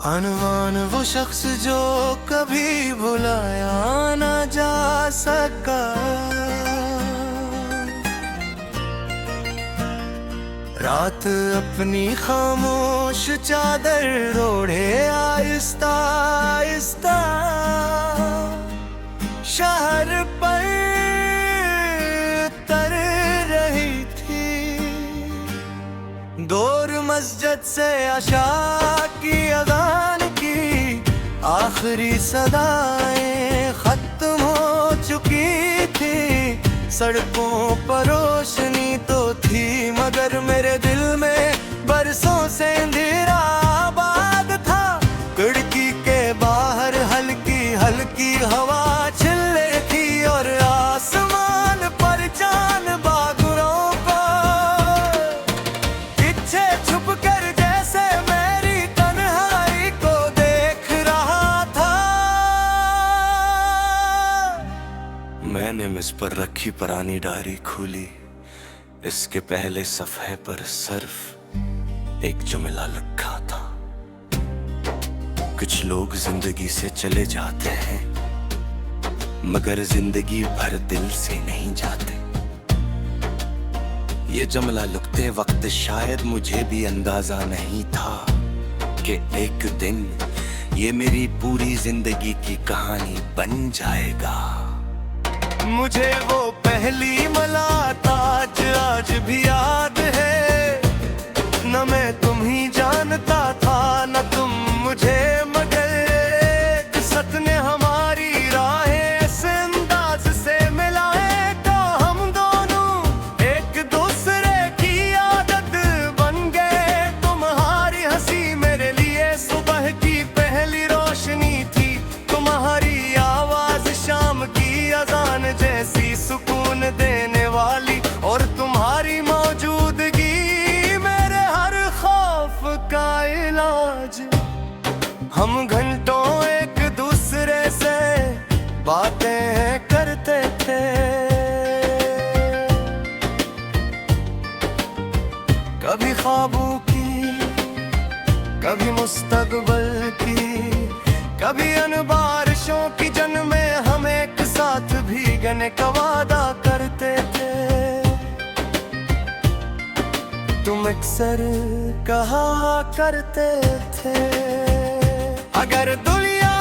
अनवान वो शख्स जो कभी भुलाया ना जा सका, रात अपनी खामोश चादर ओढ़े आहिस्ता आहिस्ता शहर पर तर रही थी। दूर मस्जिद से आशा की अज़ान की आखिरी सदाएं खत्म हो चुकी थी। सड़कों पर रोशनी तो थी मगर मेरे दिल में बरसों से अंधेरा आबाद था। खिड़की के बाहर हल्की हल्की हवा छिल रही थी और आसमान पर चांद बागुरों पर पीछे छुप कर जैसे मेरी तन्हाई को देख रहा था। मैंने मिस पर रखी पुरानी डायरी खोली, इसके पहले सफ़े पर सिर्फ एक जुमला लिखा था। कुछ लोग जिंदगी से चले जाते हैं मगर जिंदगी भर दिल से नहीं जाते। ये जुमला लिखते वक्त शायद मुझे भी अंदाजा नहीं था कि एक दिन ये मेरी पूरी जिंदगी की कहानी बन जाएगा। मुझे वो पहली मुलाकात आज भी याद है, न मैं तुम ही जानता था न तुम मुझे, मगर एक सत ने हमारी राहें इस अंदाज से मिलाए तो हम दोनों एक दूसरे की आदत बन गए। तुम्हारी हंसी मेरे लिए सुबह की पहली रोशनी थी, तुम्हारी आवाज शाम की अजान जैसी सुकून देने वाली, और तुम्हारी मौजूदगी मेरे हर खौफ का इलाज। हम घंटों एक दूसरे से बातें करते थे, कभी ख्वाबों की कभी मुस्तकबिल की, कभी अन बारिशों की जन्मे हम एक साथ भीगने का वादा करते थे। तुम अक्सर कहा करते थे अगर दुनिया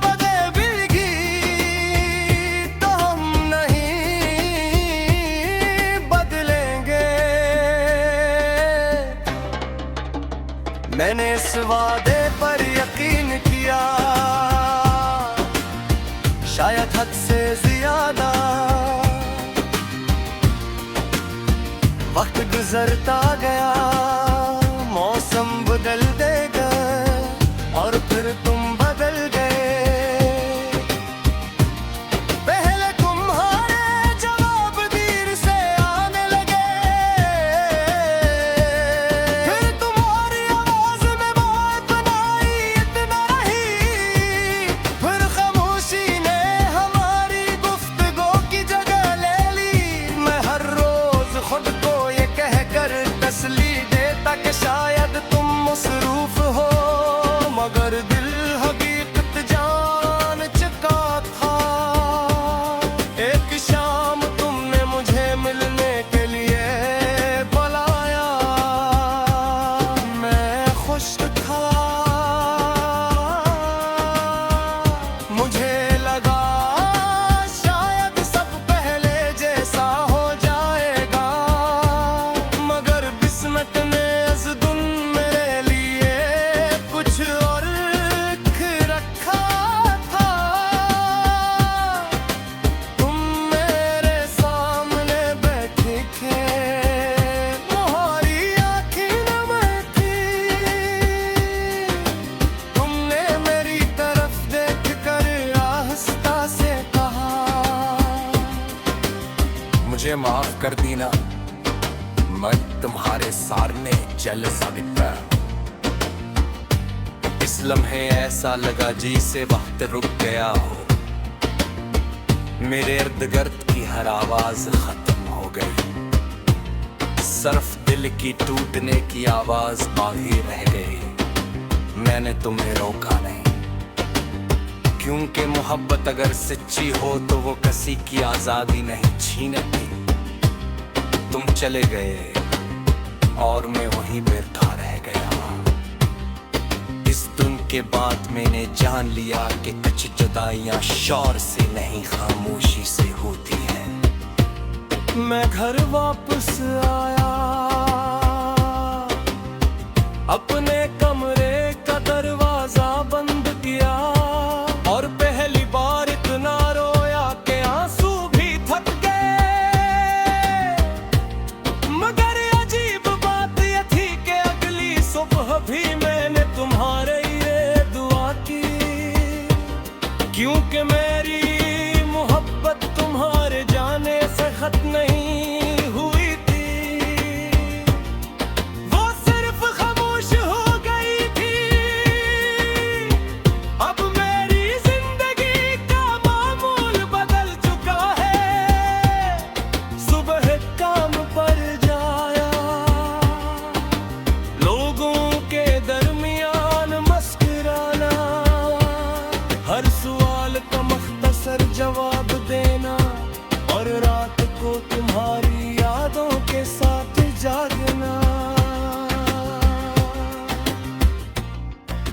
बदलेगी तो हम नहीं बदलेंगे। मैंने इस वादे पर यकीन किया शायद हद से ज्यादा। वक्त गुजरता गया, मौसम बदलते गए और फिर तुम बदल गए। पहले तुम्हारे जवाब देर से आने लगे, फिर तुम्हारी आवाज में बात बनाई इतना रही, फिर खामोशी ने हमारी गुफ्तगू की जगह ले ली। मैं हर रोज खुद को ये कहकर तसली देता कि शायद तुम मसरूफ हो, मगर दिल हकीकत जान चुका था। एक शाम तुमने मुझे मिलने के लिए बुलाया, मैं खुश था। मुझे लगा शायद सब पहले जैसा हो जाएगा, मगर किस्मत ने इस दिन मेरे लिए कुछ और लिख रखा था। तुम मेरे सामने बैठे थे, तुम्हारी आँखें नम थी, तुमने मेरी तरफ देखकर आहिस्ता से कहा, मुझे माफ कर देना, मैं तुम्हारे सामने जल सा दिखता। इस लम्हे ऐसा लगा जैसे वक्त रुक गया हो, मेरे इर्द गिर्द की हर आवाज खत्म हो गई, सिर्फ दिल की टूटने की आवाज बाकी रह गई। मैंने तुम्हें रोका नहीं, क्योंकि मोहब्बत अगर सच्ची हो तो वो किसी की आजादी नहीं छीनती। तुम चले गए और मैं वहीं बैठा रह गया। इस दिन के बाद मैंने जान लिया कि कुछ जुदाइयां शोर से नहीं खामोशी से होती हैं। मैं घर वापस आया, अपने कमरे का दरवाजा बंद किया और पहली बार इतना रोया कि आंसू भी थक गए। मगर अजीब बात यह थी कि अगली सुबह भी मैंने तुम्हारे लिए दुआ की, क्योंकि मेरी मोहब्बत तुम्हारे जाने से खत्म नहीं हुई थी। वो सिर्फ खामोश हो गई थी। अब मेरी जिंदगी का मामूल बदल चुका है। सुबह काम पर जाया, लोगों के दरमियान मुस्कुराना, हर सवाल का मुख्तसर जवाब देना और रात को तुम्हारी यादों के साथ जागना।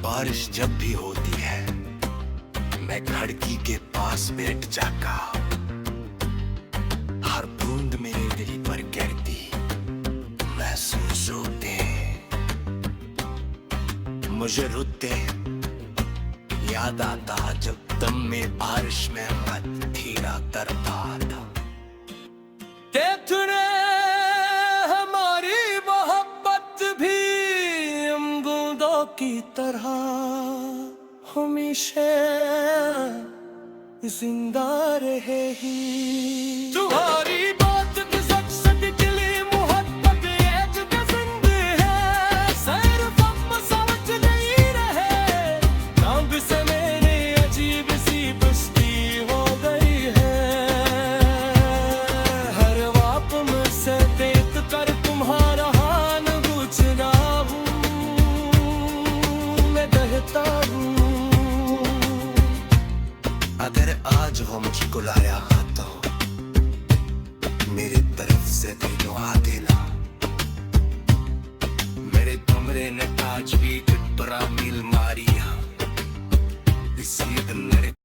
बारिश जब भी होती है मैं खिड़की के पास बैठ जाता, हर बूंद मेरे दिल पर गिरती महसूस होते। मुझे रुते याद आता जब दम में बारिश में मत धीरा करता था। तूने हमारी मोहब्बत भी हम बूंदों की तरह हमेशा जिंदा रहेगी। तुम्हारी बात की सच सच दिली मोहब्बत ये जुदा जिंदा है। सिर्फ हम समझ नहीं रहे, रंग से मेरे अजीब सी बस्ती हो गई है। हर वाप मुझसे देख कर तुम्हारा हाल पूछना हूँ, मैं कहता हूँ अगर आज वो मुझको लाया तो मेरी तरफ से दुआ देना। मेरे कमरे ने